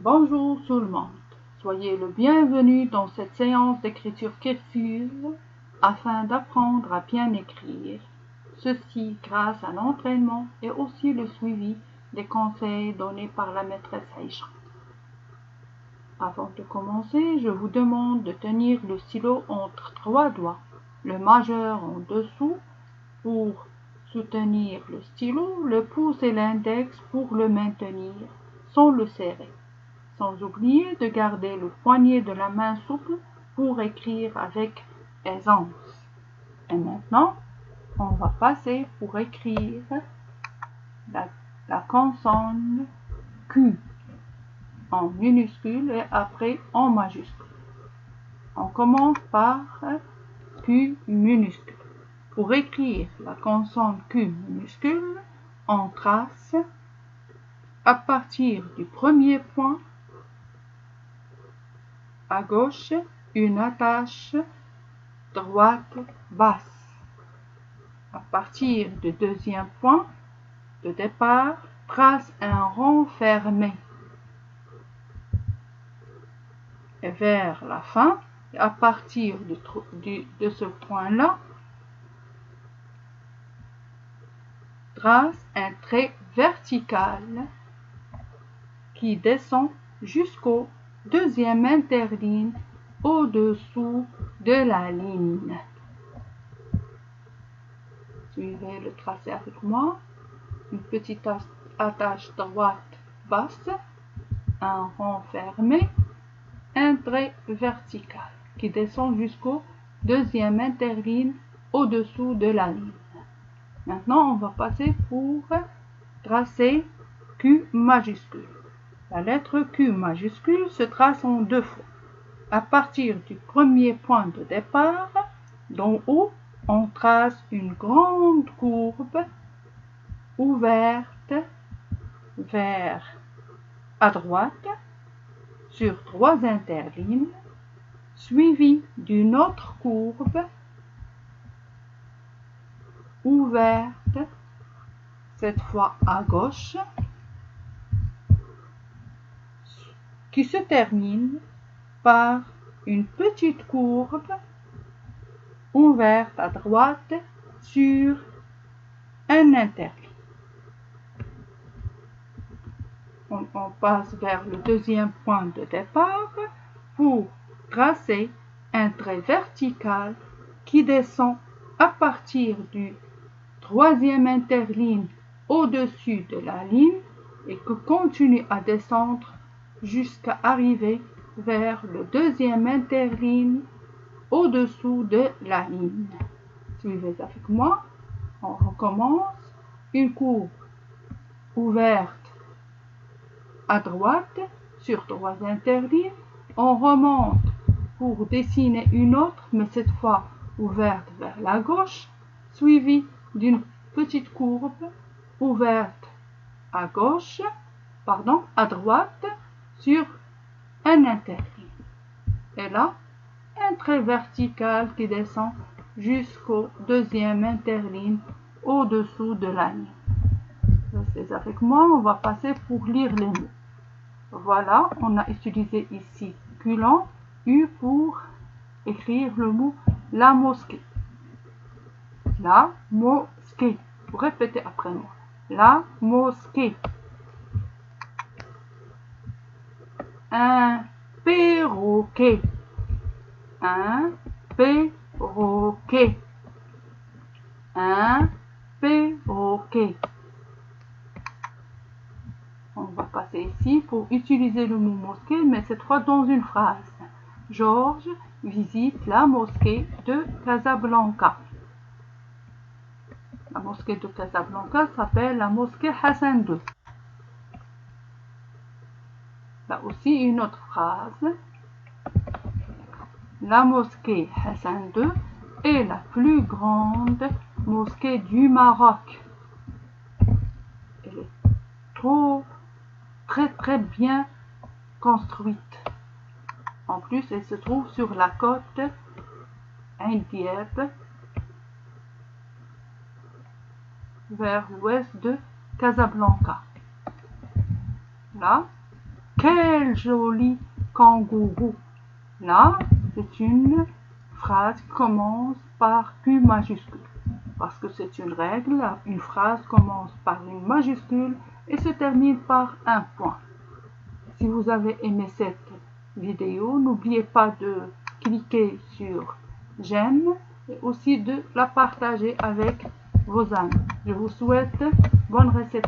Bonjour tout le monde, soyez le bienvenu dans cette séance d'écriture cursive afin d'apprendre à bien écrire, ceci grâce à l'entraînement et aussi le suivi des conseils donnés par la maîtresse Aïcha. Avant de commencer, je vous demande de tenir le stylo entre 3 doigts, le majeur en dessous pour soutenir le stylo, le pouce et l'index pour le maintenir sans le serrer. Sans oublier de garder le poignet de la main souple pour écrire avec aisance. Et maintenant, on va passer pour écrire la consonne Q en minuscule et après en majuscule. On commence par Q minuscule. Pour écrire la consonne Q minuscule, on trace à partir du premier point à gauche une attache droite basse. À partir du deuxième point de départ, trace un rond fermé. Et vers la fin, à partir de ce point-là, trace un trait vertical qui descend jusqu'au deuxième interligne au-dessous de la ligne. Suivez le tracé avec moi. Une petite attache droite basse, un rond fermé, un trait vertical qui descend jusqu'au deuxième interligne au-dessous de la ligne. Maintenant, on va passer pour tracer Q majuscule. La lettre Q majuscule se trace en 2 fois. À partir du premier point de départ, d'en haut, on trace une grande courbe ouverte vers à droite sur 3 interlignes, suivie d'une autre courbe ouverte, cette fois à gauche, qui se termine par une petite courbe ouverte à droite sur un interligne. On passe vers le deuxième point de départ pour tracer un trait vertical qui descend à partir du troisième interligne au-dessus de la ligne et qui continue à descendre jusqu'à arriver vers le deuxième interligne au-dessous de la ligne. Suivez avec moi, on recommence. Une courbe ouverte à droite sur 3 interlignes, on remonte pour dessiner une autre, mais cette fois ouverte vers la gauche, suivie d'une petite courbe ouverte à droite sur un interligne. Et là, un trait vertical qui descend jusqu'au deuxième interligne au-dessous de la ligne. Restez avec moi, on va passer pour lire les mots. Voilà, on a utilisé ici Q-lent, U pour écrire le mot la mosquée. La mosquée. Vous répétez après moi. La mosquée. Un perroquet. Un perroquet. Un perroquet. On va passer ici pour utiliser le mot mosquée, mais cette fois dans une phrase. Georges visite la mosquée de Casablanca. La mosquée de Casablanca s'appelle la mosquée Hassan II. Là aussi une autre phrase. La mosquée Hassan II est la plus grande mosquée du Maroc. Elle est très bien construite. En plus, elle se trouve sur la côte Ain Diab, vers l'ouest de Casablanca. Là, Quel joli kangourou! Là, c'est une phrase qui commence par Q majuscule. Parce que c'est une règle, une phrase commence par une majuscule et se termine par un point. Si vous avez aimé cette vidéo, n'oubliez pas de cliquer sur j'aime et aussi de la partager avec vos amis. Je vous souhaite bonne réception.